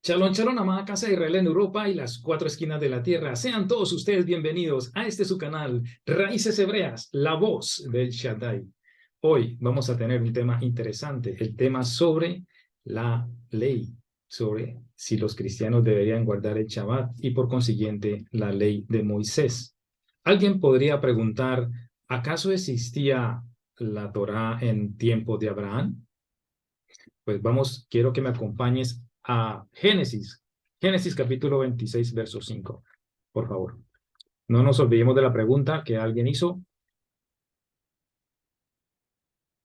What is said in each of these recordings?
Shalom, shalom, amada casa de Israel en Europa y las cuatro esquinas de la tierra. Sean todos ustedes bienvenidos a este su canal, Raíces Hebreas, la voz del Shaddai. Hoy vamos a tener un tema interesante, el tema sobre la ley, sobre si los cristianos deberían guardar el Shabbat y por consiguiente la ley de Moisés. Alguien podría preguntar, ¿acaso existía la Torá en tiempos de Abraham? Pues vamos, quiero que me acompañes a Génesis capítulo 26, verso 5, por favor. No nos olvidemos de la pregunta que alguien hizo.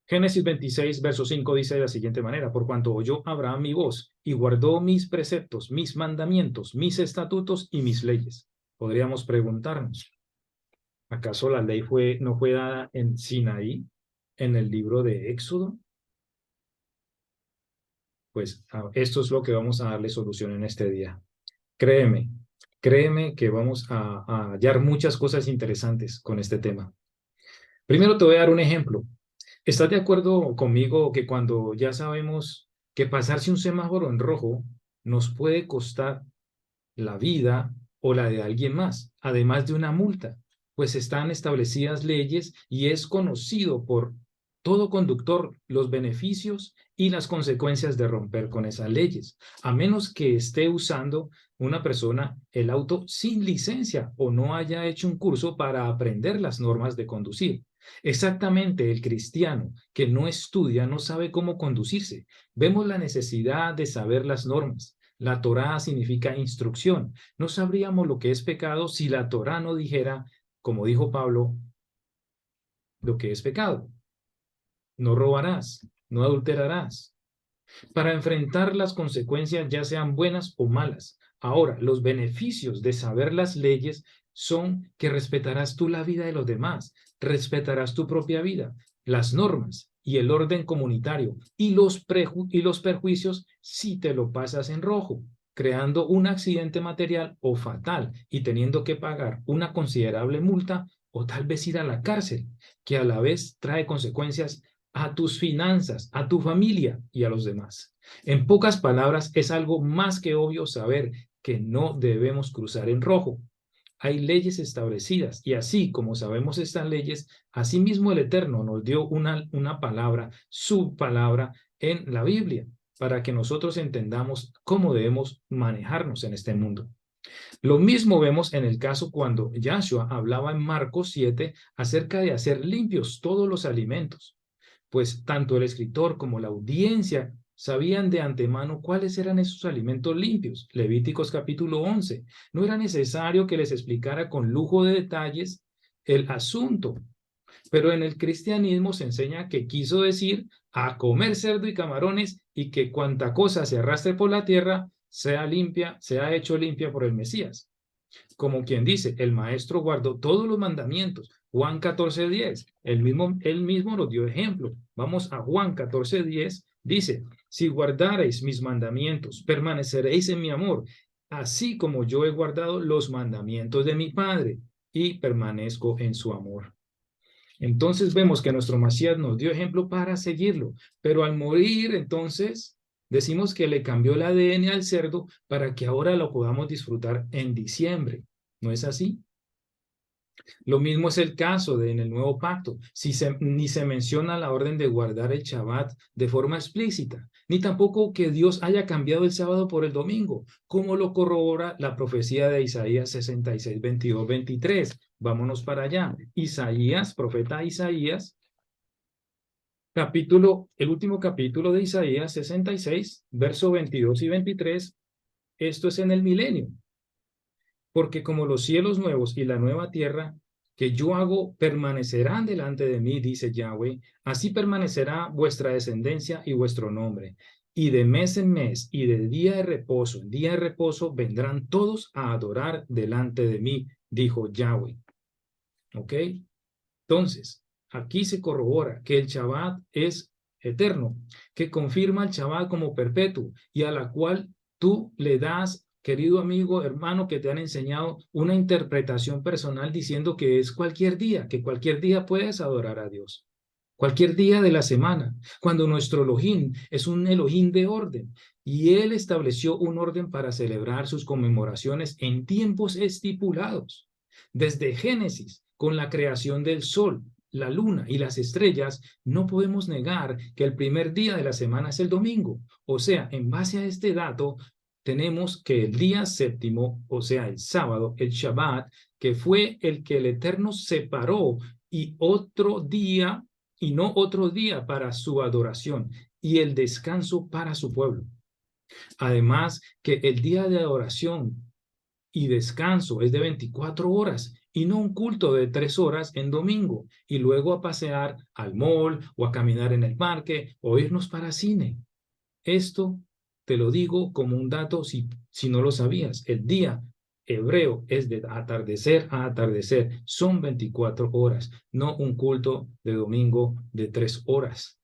Génesis 26, verso 5 dice de la siguiente manera: por cuanto oyó Abraham mi voz y guardó mis preceptos, mis mandamientos, mis estatutos y mis leyes. Podríamos preguntarnos, ¿acaso la ley no fue dada en Sinaí, en el libro de Éxodo? Pues esto es lo que vamos a darle solución en este día. Créeme, créeme que vamos a hallar muchas cosas interesantes con este tema. Primero te voy a dar un ejemplo. ¿Estás de acuerdo conmigo que cuando ya sabemos que pasarse un semáforo en rojo nos puede costar la vida o la de alguien más, además de una multa? Pues están establecidas leyes y es conocido por todo conductor los beneficios y las consecuencias de romper con esas leyes, a menos que esté usando una persona el auto sin licencia o no haya hecho un curso para aprender las normas de conducir. Exactamente, el cristiano que no estudia no sabe cómo conducirse. Vemos la necesidad de saber las normas. La Torá significa instrucción. No sabríamos lo que es pecado si la Torá no dijera, como dijo Pablo, lo que es pecado. No robarás, no adulterarás, para enfrentar las consecuencias, ya sean buenas o malas. Ahora, los beneficios de saber las leyes son que respetarás tú la vida de los demás, respetarás tu propia vida, las normas y el orden comunitario y los perjuicios si te lo pasas en rojo, creando un accidente material o fatal y teniendo que pagar una considerable multa o tal vez ir a la cárcel, que a la vez trae consecuencias a tus finanzas, a tu familia y a los demás. En pocas palabras, es algo más que obvio saber que no debemos cruzar en rojo. Hay leyes establecidas y así como sabemos estas leyes, asimismo el Eterno nos dio una palabra, su palabra en la Biblia, para que nosotros entendamos cómo debemos manejarnos en este mundo. Lo mismo vemos en el caso cuando Yahshua hablaba en Marcos 7 acerca de hacer limpios todos los alimentos, pues tanto el escritor como la audiencia sabían de antemano cuáles eran esos alimentos limpios. Levíticos capítulo 11. No era necesario que les explicara con lujo de detalles el asunto, pero en el cristianismo se enseña que quiso decir a comer cerdo y camarones y que cuanta cosa se arrastre por la tierra sea limpia, sea hecho limpia por el Mesías. Como quien dice, el maestro guardó todos los mandamientos. Juan 14:10, él mismo nos dio ejemplo. Vamos a Juan 14:10, dice, si guardareis mis mandamientos, permaneceréis en mi amor, así como yo he guardado los mandamientos de mi Padre y permanezco en su amor. Entonces vemos que nuestro Mashiach nos dio ejemplo para seguirlo, pero al morir, entonces, decimos que le cambió el ADN al cerdo para que ahora lo podamos disfrutar en diciembre. ¿No es así? Lo mismo es el caso en el nuevo pacto. Ni se menciona la orden de guardar el Shabbat de forma explícita, ni tampoco que Dios haya cambiado el sábado por el domingo, como lo corrobora la profecía de Isaías 66, 22, 23. Vámonos para allá. Isaías, profeta Isaías, el último capítulo de Isaías 66, verso 22 y 23. Esto es en el milenio. Porque como los cielos nuevos y la nueva tierra que yo hago permanecerán delante de mí, dice Yahweh, así permanecerá vuestra descendencia y vuestro nombre. Y de mes en mes y de día de reposo en día de reposo vendrán todos a adorar delante de mí, dijo Yahweh. ¿Ok? Entonces, aquí se corrobora que el Shabbat es eterno, que confirma el Shabbat como perpetuo y a la cual tú le das, querido amigo, hermano, que te han enseñado una interpretación personal diciendo que es cualquier día, que cualquier día puedes adorar a Dios. cualquier día de la semana, cuando nuestro Elohim es un Elohim de orden y Él estableció un orden para celebrar sus conmemoraciones en tiempos estipulados. Desde Génesis, con la creación del sol, la luna y las estrellas, no podemos negar que el primer día de la semana es el domingo. O sea, en base a este dato, tenemos que el día séptimo, o sea, el sábado, el Shabbat, que fue el que el Eterno separó y otro día y no otro día para su adoración y el descanso para su pueblo. Además, que el día de adoración y descanso es de 24 horas y no un culto de 3 horas en domingo y luego a pasear al mall o a caminar en el parque o irnos para cine. Esto te lo digo como un dato si no lo sabías. El día hebreo es de atardecer a atardecer. Son 24 horas, no un culto de domingo de 3 horas.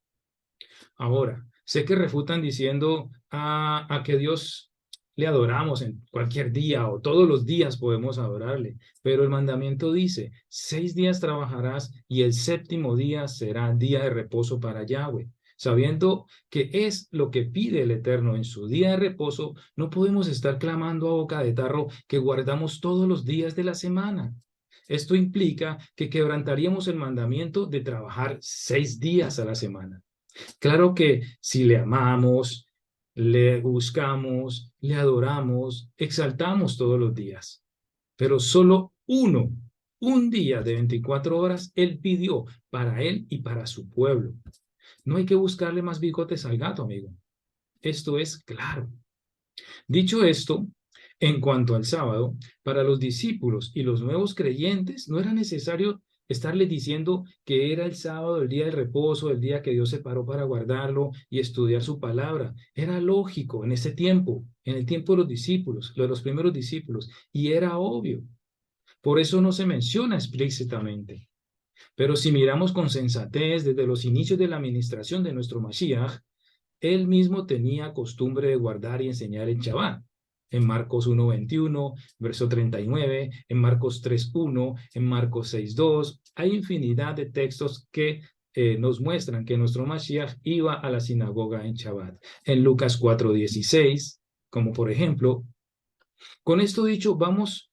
Ahora, sé que refutan diciendo a que Dios le adoramos en cualquier día o todos los días podemos adorarle, pero el mandamiento dice, 6 días trabajarás y el séptimo día será día de reposo para Yahweh. Sabiendo que es lo que pide el Eterno en su día de reposo, no podemos estar clamando a boca de tarro que guardamos todos los días de la semana. Esto implica que quebrantaríamos el mandamiento de trabajar 6 días a la semana. Claro que si le amamos, le buscamos, le adoramos, exaltamos todos los días, pero solo un día de 24 horas, Él pidió para Él y para su pueblo. No hay que buscarle más bigotes al gato, amigo. Esto es claro. Dicho esto, en cuanto al sábado, para los discípulos y los nuevos creyentes no era necesario estarles diciendo que era el sábado, el día del reposo, el día que Dios separó para guardarlo y estudiar su palabra. Era lógico en ese tiempo, en el tiempo de los discípulos, de los primeros discípulos, y era obvio. Por eso no se menciona explícitamente. Pero si miramos con sensatez desde los inicios de la administración de nuestro Mashiach, él mismo tenía costumbre de guardar y enseñar en Shabbat. En Marcos 1:21, verso 39, en Marcos 3:1, en Marcos 6:2. Hay infinidad de textos que nos muestran que nuestro Mashiach iba a la sinagoga en Shabbat. En Lucas 4:16, como por ejemplo, con esto dicho, vamos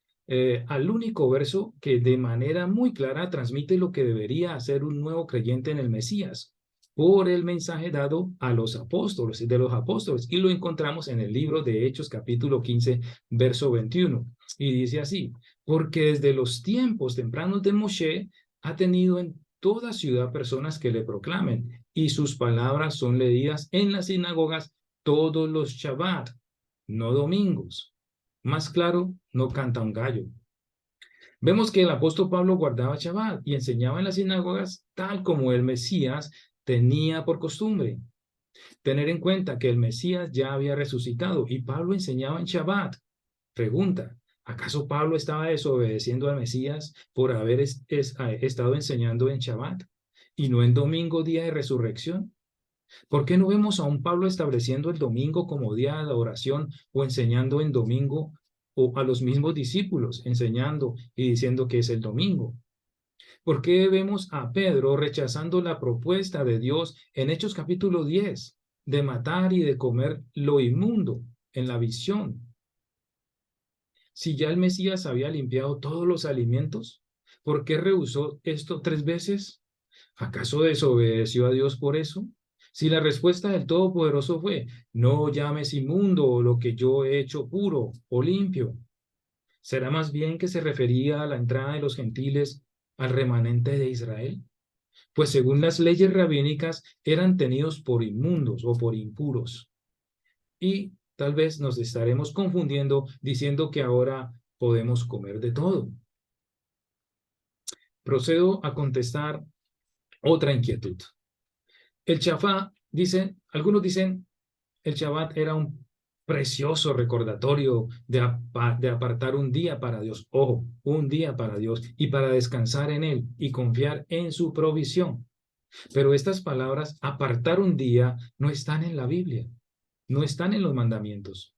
al único verso que de manera muy clara transmite lo que debería hacer un nuevo creyente en el Mesías por el mensaje dado a los apóstoles, de los apóstoles, y lo encontramos en el libro de Hechos, capítulo 15, verso 21. Y dice así, porque desde los tiempos tempranos de Moshe ha tenido en toda ciudad personas que le proclamen, y sus palabras son leídas en las sinagogas todos los Shabbat, no domingos. Más claro, no canta un gallo. Vemos que el apóstol Pablo guardaba Shabbat y enseñaba en las sinagogas tal como el Mesías tenía por costumbre. Tener en cuenta que el Mesías ya había resucitado y Pablo enseñaba en Shabbat. Pregunta, ¿acaso Pablo estaba desobedeciendo al Mesías por haber estado enseñando en Shabbat y no en domingo, día de resurrección? ¿Por qué no vemos a un Pablo estableciendo el domingo como día de oración o enseñando en domingo o a los mismos discípulos enseñando y diciendo que es el domingo? ¿Por qué vemos a Pedro rechazando la propuesta de Dios en Hechos capítulo 10 de matar y de comer lo inmundo en la visión? Si ya el Mesías había limpiado todos los alimentos, ¿por qué rehusó esto 3 veces? ¿Acaso desobedeció a Dios por eso? Si la respuesta del Todopoderoso fue, no llames inmundo lo que yo he hecho puro o limpio, ¿será más bien que se refería a la entrada de los gentiles al remanente de Israel? Pues según las leyes rabínicas eran tenidos por inmundos o por impuros. Y tal vez nos estaremos confundiendo diciendo que ahora podemos comer de todo. Procedo a contestar otra inquietud. El Shafá, algunos dicen, el Shabbat era un precioso recordatorio de apartar un día para Dios. Ojo, un día para Dios y para descansar en Él y confiar en su provisión. Pero estas palabras, apartar un día, no están en la Biblia, no están en los mandamientos.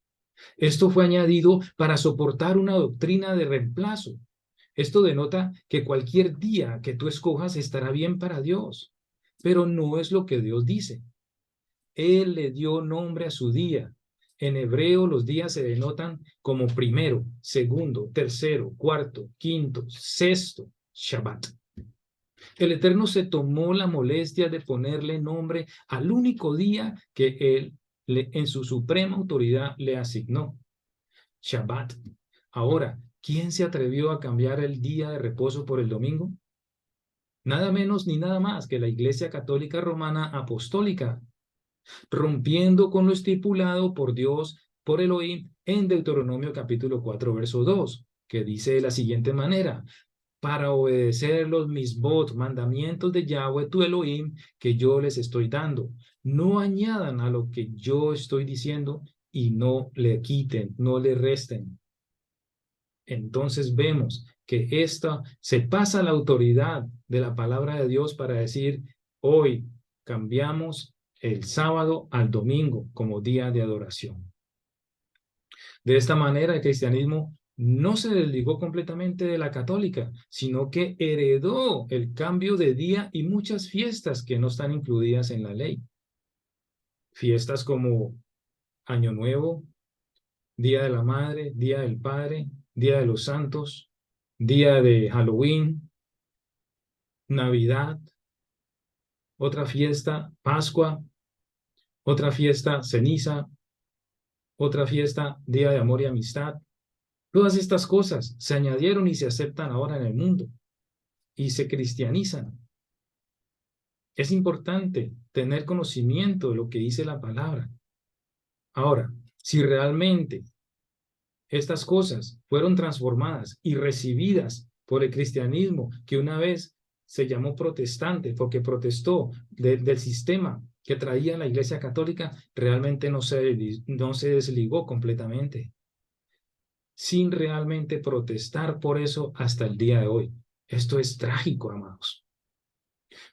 Esto fue añadido para soportar una doctrina de reemplazo. Esto denota que cualquier día que tú escojas estará bien para Dios. pero no es lo que Dios dice. Él le dio nombre a su día. En hebreo los días se denotan como primero, segundo, tercero, cuarto, quinto, sexto, Shabbat. El Eterno se tomó la molestia de ponerle nombre al único día que Él en su suprema autoridad le asignó, Shabbat. Ahora, ¿quién se atrevió a cambiar el día de reposo por el domingo? Nada menos ni nada más que la Iglesia Católica Romana Apostólica, rompiendo con lo estipulado por Dios, por Elohim, en Deuteronomio capítulo 4, verso 2, que dice de la siguiente manera: para obedecer los misbot, mandamientos de Yahweh tu Elohim, que yo les estoy dando. No añadan a lo que yo estoy diciendo y no le quiten, no le resten. Entonces vemos que esta se pasa la autoridad de la palabra de Dios para decir: hoy cambiamos el sábado al domingo como día de adoración. De esta manera, el cristianismo no se desligó completamente de la católica, sino que heredó el cambio de día y muchas fiestas que no están incluidas en la ley. Fiestas como Año Nuevo, Día de la Madre, Día del Padre, Día de los Santos, Día de Halloween, Navidad, otra fiesta, Pascua, otra fiesta, Ceniza, otra fiesta, Día de Amor y Amistad. Todas estas cosas se añadieron y se aceptan ahora en el mundo y se cristianizan. Es importante tener conocimiento de lo que dice la palabra. Ahora, si realmente estas cosas fueron transformadas y recibidas por el cristianismo, que una vez se llamó protestante porque protestó del sistema que traía la Iglesia Católica, realmente no se desligó completamente, sin realmente protestar por eso hasta el día de hoy. Esto es trágico, amados.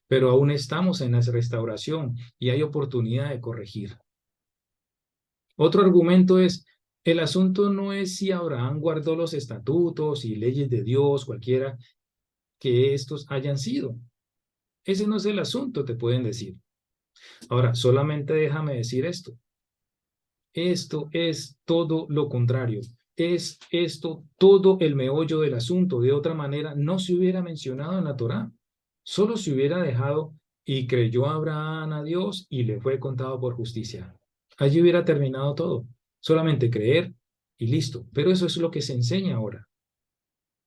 Pero aún estamos en la restauración y hay oportunidad de corregir. Otro argumento es: el asunto no es si Abraham guardó los estatutos y leyes de Dios, cualquiera que estos hayan sido. Ese no es el asunto, te pueden decir. Ahora, solamente déjame decir esto. Esto es todo lo contrario. Es esto todo el meollo del asunto. De otra manera, no se hubiera mencionado en la Torá. Solo se hubiera dejado: y creyó Abraham a Dios y le fue contado por justicia. Allí hubiera terminado todo. Solamente creer y listo. Pero eso es lo que se enseña ahora.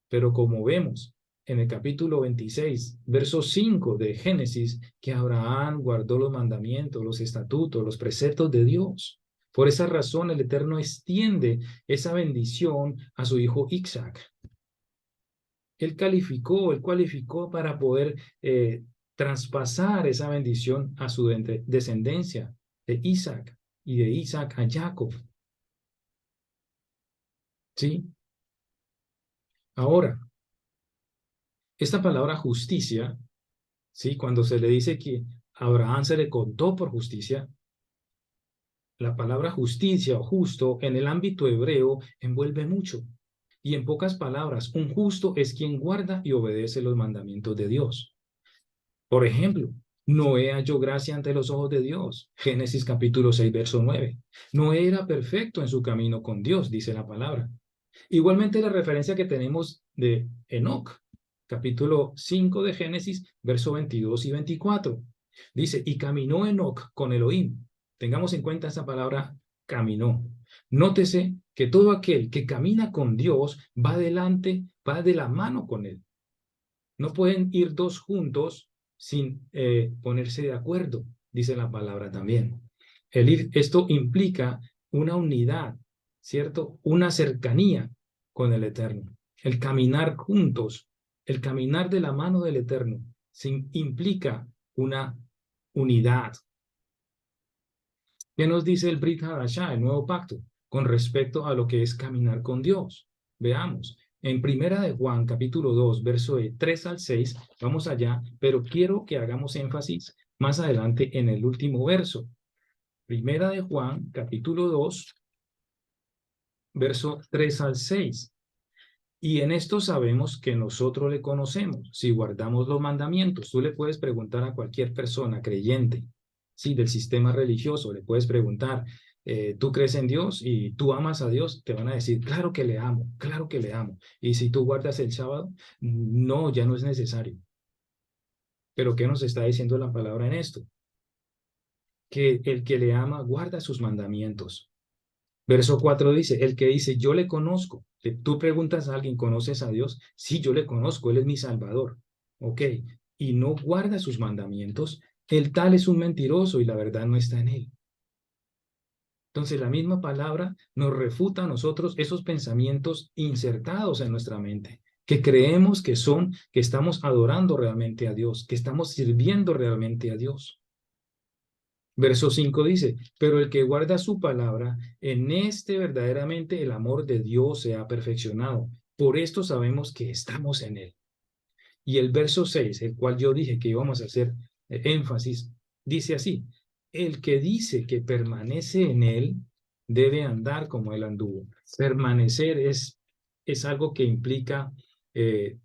Pero como vemos en el capítulo 26, verso 5 de Génesis, que Abraham guardó los mandamientos, los estatutos, los preceptos de Dios. Por esa razón el Eterno extiende esa bendición a su hijo Isaac. Él cualificó para poder traspasar esa bendición a su descendencia de Isaac y de Isaac a Jacob. ¿Sí? Ahora, esta palabra justicia, ¿sí? Cuando se le dice que a Abraham se le contó por justicia, la palabra justicia o justo en el ámbito hebreo envuelve mucho. Y en pocas palabras, un justo es quien guarda y obedece los mandamientos de Dios. Por ejemplo, Noé halló gracia ante los ojos de Dios. Génesis capítulo 6, verso 9. Noé era perfecto en su camino con Dios, dice la palabra. Igualmente la referencia que tenemos de Enoc, capítulo 5 de Génesis, verso 22 y 24. Dice: y caminó Enoc con Elohim. Tengamos en cuenta esa palabra caminó. Nótese que todo aquel que camina con Dios va adelante, va de la mano con él. No pueden ir dos juntos sin ponerse de acuerdo, dice la palabra también. Esto implica una unidad, ¿cierto? Una cercanía con el Eterno. El caminar juntos, el caminar de la mano del Eterno, implica una unidad. ¿Qué nos dice el Brit Hadashah, el nuevo pacto, con respecto a lo que es caminar con Dios? Veamos. En Primera de Juan, capítulo 2, verso de 3 al 6, vamos allá, pero quiero que hagamos énfasis más adelante en el último verso. Primera de Juan, capítulo 2, verso 3 al 6. Y en esto sabemos que nosotros le conocemos, si guardamos los mandamientos. Tú le puedes preguntar a cualquier persona creyente, sí, del sistema religioso, le puedes preguntar, ¿tú crees en Dios y tú amas a Dios? Te van a decir, claro que le amo, claro que le amo. Y si tú guardas el sábado, no, ya no es necesario. Pero ¿qué nos está diciendo la palabra en esto? Que el que le ama guarda sus mandamientos. Verso 4 dice, el que dice, yo le conozco. Tú preguntas a alguien, ¿conoces a Dios? Sí, yo le conozco, Él es mi Salvador. Ok, y no guarda sus mandamientos, el tal es un mentiroso y la verdad no está en él. Entonces la misma palabra nos refuta a nosotros esos pensamientos insertados en nuestra mente, que creemos que son, que estamos adorando realmente a Dios, que estamos sirviendo realmente a Dios. Verso 5 dice, pero el que guarda su palabra, en este verdaderamente el amor de Dios se ha perfeccionado. Por esto sabemos que estamos en él. Y el verso 6, el cual yo dije que íbamos a hacer énfasis, dice así, el que dice que permanece en él debe andar como él anduvo. Permanecer es algo que implica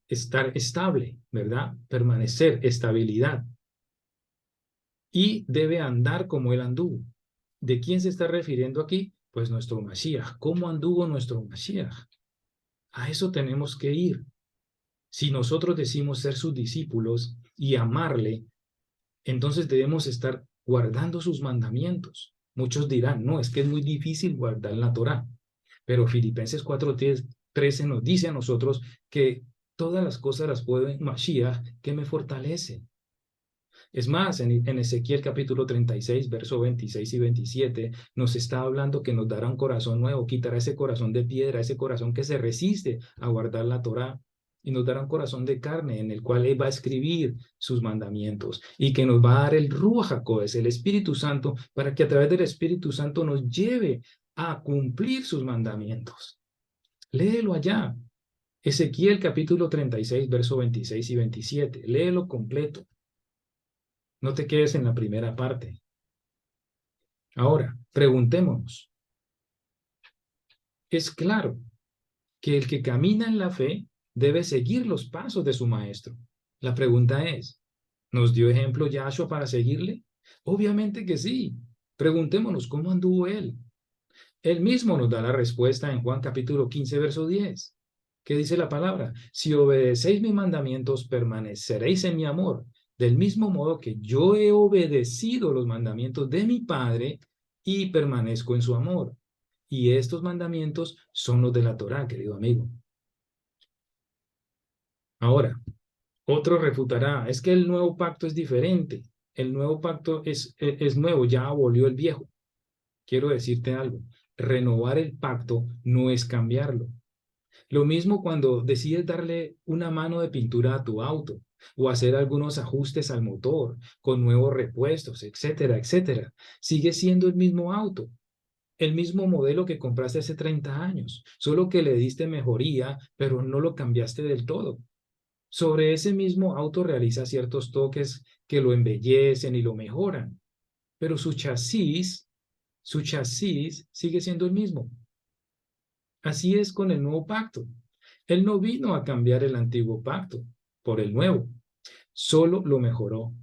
estar estable, ¿verdad? Permanecer, estabilidad. Y debe andar como él anduvo. ¿De quién se está refiriendo aquí? Pues nuestro Mashiach. ¿Cómo anduvo nuestro Mashiach? A eso tenemos que ir. Si nosotros decimos ser sus discípulos y amarle, entonces debemos estar guardando sus mandamientos. Muchos dirán, no, es que es muy difícil guardar la Torá. Pero Filipenses 4:13 nos dice a nosotros que todas las cosas las puedo en Mashiach que me fortalece. Es más, en Ezequiel capítulo 36, verso 26 y 27, nos está hablando que nos dará un corazón nuevo, quitará ese corazón de piedra, ese corazón que se resiste a guardar la Torá, y nos dará un corazón de carne en el cual Él va a escribir sus mandamientos, y que nos va a dar el Ruach HaKodesh, el Espíritu Santo, para que a través del Espíritu Santo nos lleve a cumplir sus mandamientos. Léelo allá. Ezequiel capítulo 36, verso 26 y 27. Léelo completo. No te quedes en la primera parte. Ahora, preguntémonos. Es claro que el que camina en la fe debe seguir los pasos de su maestro. La pregunta es, ¿nos dio ejemplo Yahshua para seguirle? Obviamente que sí. Preguntémonos cómo anduvo él. Él mismo nos da la respuesta en Juan capítulo 15, verso 10. ¿Qué dice la palabra? Si obedecéis mis mandamientos, permaneceréis en mi amor. Del mismo modo que yo he obedecido los mandamientos de mi Padre y permanezco en su amor. Y estos mandamientos son los de la Torá, querido amigo. Ahora, otro refutará, es que el nuevo pacto es diferente. El nuevo pacto es nuevo, ya abolió el viejo. Quiero decirte algo, renovar el pacto no es cambiarlo. Lo mismo cuando decides darle una mano de pintura a tu auto o hacer algunos ajustes al motor con nuevos repuestos, etcétera, etcétera. Sigue siendo el mismo auto, el mismo modelo que compraste hace 30 años, solo que le diste mejoría, pero no lo cambiaste del todo. Sobre ese mismo auto realiza ciertos toques que lo embellecen y lo mejoran, pero su chasis sigue siendo el mismo. Así es con el nuevo pacto. Él no vino a cambiar el antiguo pacto por el nuevo, solo lo mejoró,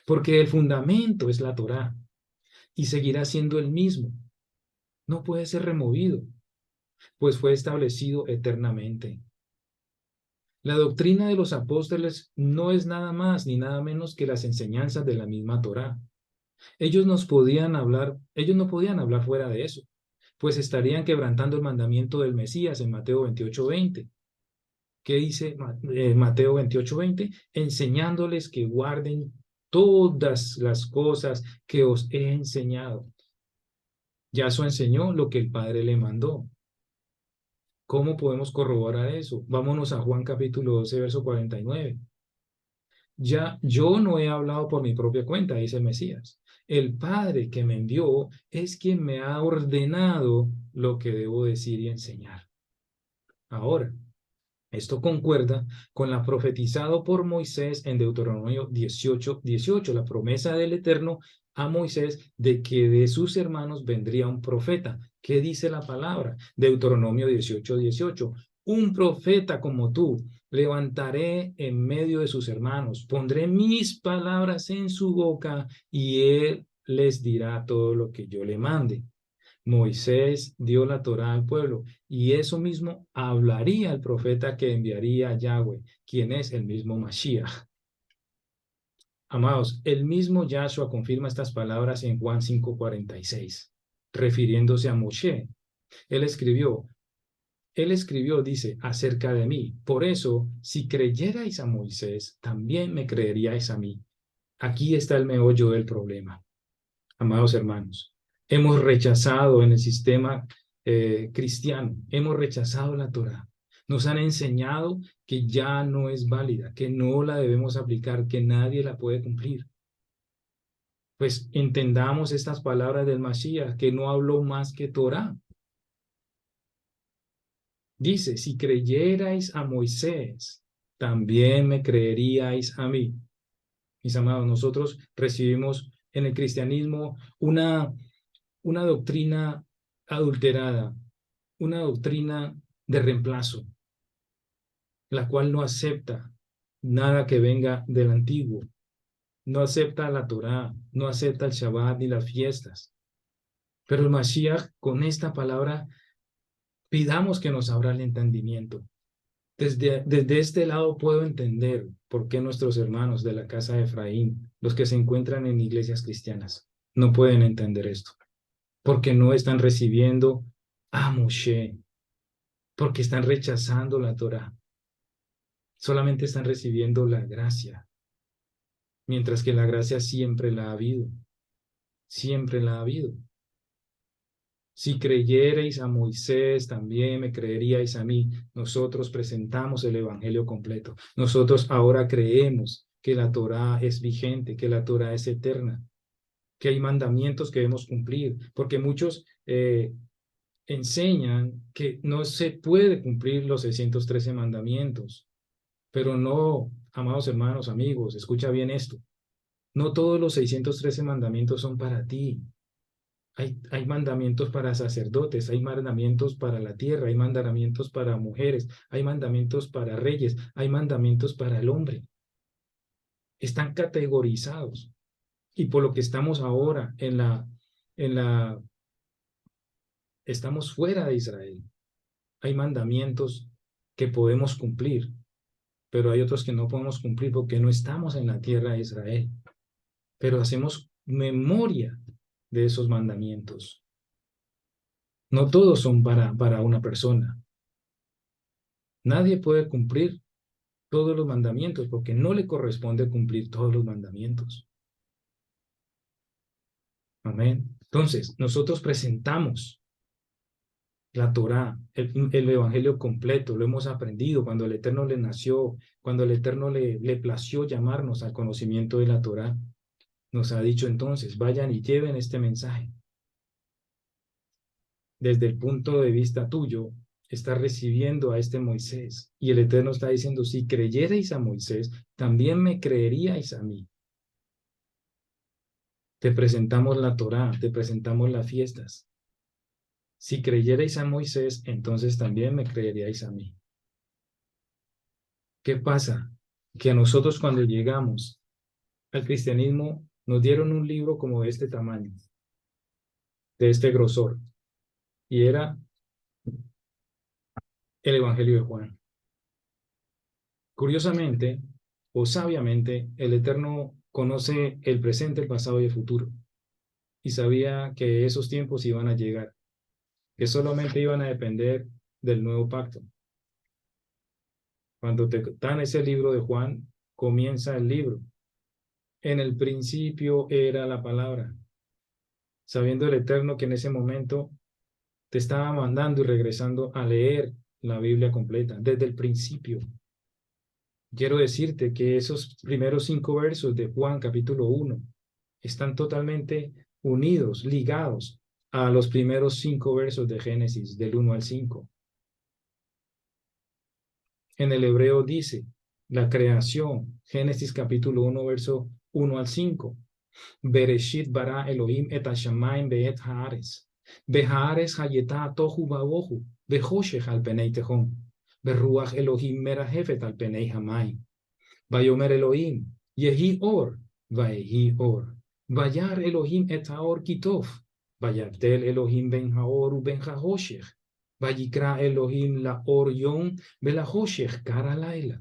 porque el fundamento es la Torá y seguirá siendo el mismo. No puede ser removido, pues fue establecido eternamente. La doctrina de los apóstoles no es nada más ni nada menos que las enseñanzas de la misma Torá. Ellos no podían hablar fuera de eso, pues estarían quebrantando el mandamiento del Mesías en Mateo 28:20. ¿Qué dice Mateo 28:20? Enseñándoles que guarden todas las cosas que os he enseñado. Yahshua enseñó lo que el Padre le mandó. ¿Cómo podemos corroborar eso? Vámonos a Juan capítulo 12, verso 49. Ya yo no he hablado por mi propia cuenta, dice el Mesías. El Padre que me envió es quien me ha ordenado lo que debo decir y enseñar. Ahora, esto concuerda con la profetizado por Moisés en Deuteronomio 18:18, la promesa del Eterno a Moisés de que de sus hermanos vendría un profeta. ¿Qué dice la palabra? Deuteronomio 18:18. un profeta como tú. Levantaré en medio de sus hermanos, pondré mis palabras en su boca y él les dirá todo lo que yo le mande. Moisés dio la Torá al pueblo y eso mismo hablaría el profeta que enviaría a Yahweh, quien es el mismo Mashiach. Amados, el mismo Yahshua confirma estas palabras en Juan 5:46, refiriéndose a Moshe. Él escribió, dice, acerca de mí. Por eso, si creyerais a Moisés, también me creeríais a mí. Aquí está el meollo del problema. Amados hermanos, hemos rechazado en el sistema cristiano, hemos rechazado la Torá. Nos han enseñado que ya no es válida, que no la debemos aplicar, que nadie la puede cumplir. Pues entendamos estas palabras del Mashiach, que no habló más que Torá. Dice, si creyerais a Moisés, también me creeríais a mí. Mis amados, nosotros recibimos en el cristianismo una doctrina adulterada, una doctrina de reemplazo, la cual no acepta nada que venga del antiguo, no acepta la Torá, no acepta el Shabbat ni las fiestas. Pero el Mashiach, con esta palabra, pidamos que nos abra el entendimiento. Desde este lado puedo entender por qué nuestros hermanos de la casa de Efraín, los que se encuentran en iglesias cristianas, no pueden entender esto, porque no están recibiendo a Moshe, porque están rechazando la Torá, solamente están recibiendo la gracia, mientras que la gracia siempre la ha habido, siempre la ha habido. Si creyereis a Moisés, también me creeríais a mí. Nosotros presentamos el evangelio completo. Nosotros ahora creemos que la Torá es vigente, que la Torá es eterna, que hay mandamientos que debemos cumplir, porque muchos enseñan que no se puede cumplir los 613 mandamientos, pero no, amados hermanos, amigos, escucha bien esto. No todos los 613 mandamientos son para ti. Hay mandamientos para sacerdotes, hay mandamientos para la tierra, hay mandamientos para mujeres, hay mandamientos para reyes, hay mandamientos para el hombre. Están categorizados. Y por lo que estamos ahora estamos fuera de Israel. Hay mandamientos que podemos cumplir, pero hay otros que no podemos cumplir porque no estamos en la tierra de Israel. Pero hacemos memoria de esos mandamientos. No todos son para una persona. Nadie puede cumplir todos los mandamientos porque no le corresponde cumplir todos los mandamientos. Amén. Entonces, nosotros presentamos la Torá, el Evangelio completo, lo hemos aprendido cuando el Eterno le nació, cuando el Eterno le plació llamarnos al conocimiento de la Torá. Nos ha dicho entonces, vayan y lleven este mensaje. Desde el punto de vista tuyo, estás recibiendo a este Moisés. Y el Eterno está diciendo, si creyerais a Moisés, también me creeríais a mí. Te presentamos la Torá, te presentamos las fiestas. Si creyerais a Moisés, entonces también me creeríais a mí. ¿Qué pasa? Que a nosotros cuando llegamos al cristianismo nos dieron un libro como de este tamaño, de este grosor, y era el Evangelio de Juan. Curiosamente, o sabiamente, el Eterno conoce el presente, el pasado y el futuro, y sabía que esos tiempos iban a llegar, que solamente iban a depender del nuevo pacto. Cuando te dan ese libro de Juan, comienza el libro. En el principio era la palabra, sabiendo el Eterno que en ese momento te estaba mandando y regresando a leer la Biblia completa, desde el principio. Quiero decirte que esos primeros 5 versos de Juan capítulo 1 están totalmente unidos, ligados a los primeros 5 versos de Génesis, del 1 al 5. En el hebreo dice, la creación, Génesis capítulo 1, verso 1 al 5. Bereshit bara Elohim et hashamayim ve'et haaretz. Behaaretz hayeta tohu babohu. Behoshech al penei tehom. Berruach Elohim merajefet al penei hamay. Vayomer Elohim, Yehi or, Vaehi or. Vayar Elohim et haor kitov. Vayabdel Elohim ben haor u ben hahoshech. Vayikra Elohim la or yom bela hoshech kara laila.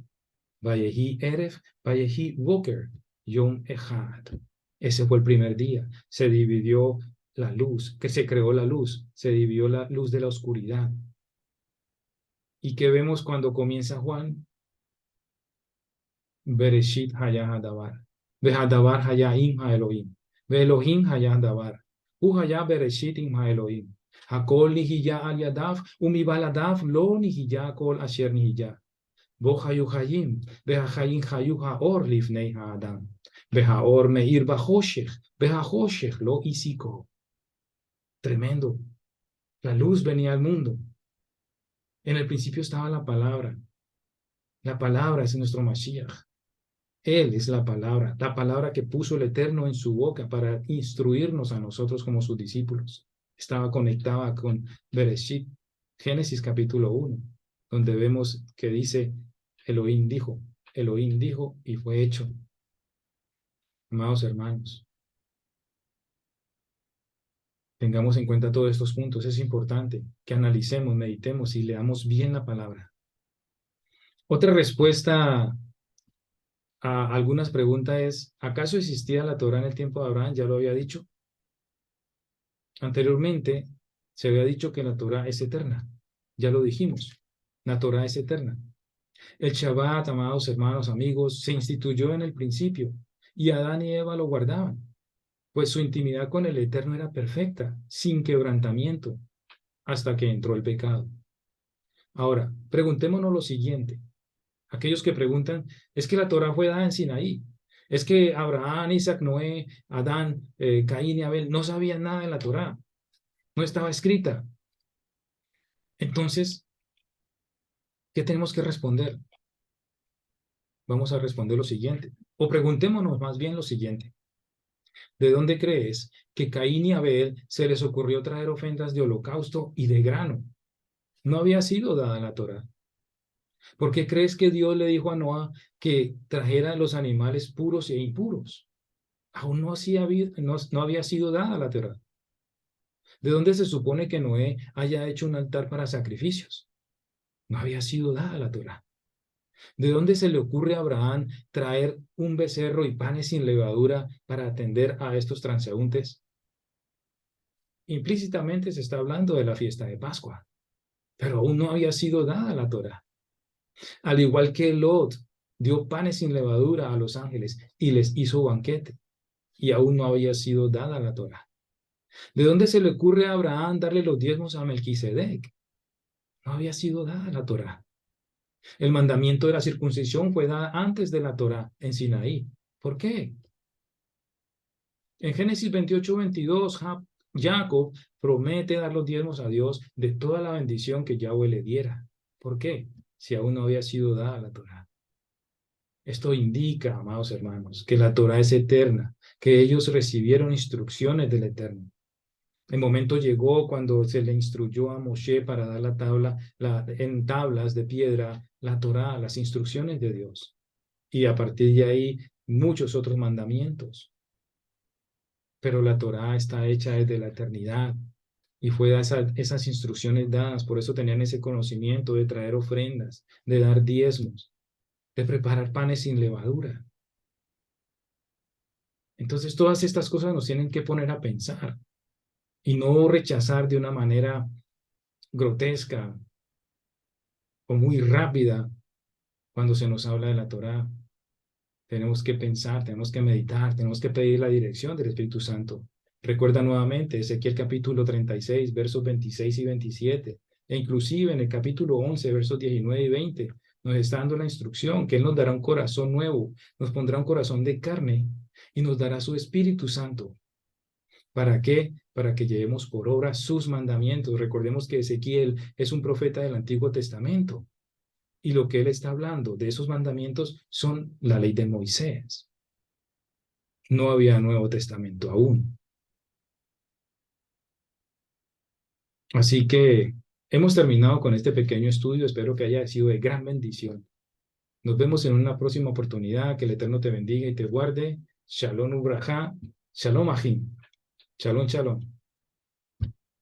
Vayehi eref, Vayehi boker, yom echad. Ese fue el primer día. Se dividió la luz, que se creó la luz, se dividió la luz de la oscuridad. ¿Y qué vemos cuando comienza Juan? Bereshit haya hadavar. Vehadavar haya im ha-Elohim. Ve'Elohim haya hadavar. Hu haya bereshit im ha-Elohim. Hakol nihiya al yadav, umibaladav lo nihiya kol asher nihiya. Bo hayu hayim, ve'hachayim hayu ha'or lifnei ha'adam. Ve'ha'or meir ba'choshech, ve'ha'choshech lo isiko. Tremendo. La luz venía al mundo. En el principio estaba la palabra. La palabra es nuestro Mashiach. Él es la palabra que puso el Eterno en su boca para instruirnos a nosotros como sus discípulos. Estaba conectada con Bereshit, Génesis capítulo 1, donde vemos que dice, Elohim dijo y fue hecho. Amados hermanos, tengamos en cuenta todos estos puntos. Es importante que analicemos, meditemos y leamos bien la palabra. Otra respuesta a algunas preguntas es, ¿acaso existía la Torá en el tiempo de Abraham? Ya lo había dicho. Anteriormente se había dicho que la Torá es eterna. Ya lo dijimos. La Torá es eterna. El Shabbat, amados hermanos, amigos, se instituyó en el principio y Adán y Eva lo guardaban, pues su intimidad con el Eterno era perfecta, sin quebrantamiento, hasta que entró el pecado. Ahora, preguntémonos lo siguiente. Aquellos que preguntan, es que la Torá fue dada en Sinaí. Es que Abraham, Isaac, Noé, Adán, Caín y Abel no sabían nada de la Torá. No estaba escrita. Entonces, ¿qué tenemos que responder? Vamos a responder lo siguiente. O preguntémonos más bien lo siguiente. ¿De dónde crees que Caín y Abel se les ocurrió traer ofrendas de holocausto y de grano? No había sido dada la Torá. ¿Por qué crees que Dios le dijo a Noé que trajera los animales puros e impuros? Aún no había sido dada la Torá. ¿De dónde se supone que Noé haya hecho un altar para sacrificios? No había sido dada la Torá. ¿De dónde se le ocurre a Abraham traer un becerro y panes sin levadura para atender a estos transeúntes? Implícitamente se está hablando de la fiesta de Pascua, pero aún no había sido dada la Torá. Al igual que Lot dio panes sin levadura a los ángeles y les hizo banquete, y aún no había sido dada la Torá. ¿De dónde se le ocurre a Abraham darle los diezmos a Melquisedec? No había sido dada la Torá. El mandamiento de la circuncisión fue dada antes de la Torá en Sinaí. ¿Por qué? En Génesis 28:22, Jacob promete dar los diezmos a Dios de toda la bendición que Yahweh le diera. ¿Por qué? Si aún no había sido dada la Torá. Esto indica, amados hermanos, que la Torá es eterna, que ellos recibieron instrucciones del Eterno. El momento llegó cuando se le instruyó a Moshe para dar en tablas de piedra la Torá, las instrucciones de Dios. Y a partir de ahí, muchos otros mandamientos. Pero la Torá está hecha desde la eternidad y fue esas instrucciones dadas. Por eso tenían ese conocimiento de traer ofrendas, de dar diezmos, de preparar panes sin levadura. Entonces, todas estas cosas nos tienen que poner a pensar y no rechazar de una manera grotesca o muy rápida cuando se nos habla de la Torá. Tenemos que pensar, tenemos que meditar, tenemos que pedir la dirección del Espíritu Santo. Recuerda nuevamente Ezequiel capítulo 36, versos 26 y 27, e inclusive en el capítulo 11, versos 19 y 20, nos está dando la instrucción que Él nos dará un corazón nuevo, nos pondrá un corazón de carne y nos dará su Espíritu Santo. ¿Para qué? Para que llevemos por obra sus mandamientos. Recordemos que Ezequiel es un profeta del Antiguo Testamento. Y lo que él está hablando de esos mandamientos son la ley de Moisés. No había Nuevo Testamento aún. Así que Hemos terminado con este pequeño estudio. Espero que haya sido de gran bendición. Nos vemos en una próxima oportunidad. Que el Eterno te bendiga y te guarde. Shalom Ubraja. Shalom Ahim. Shalom, shalom.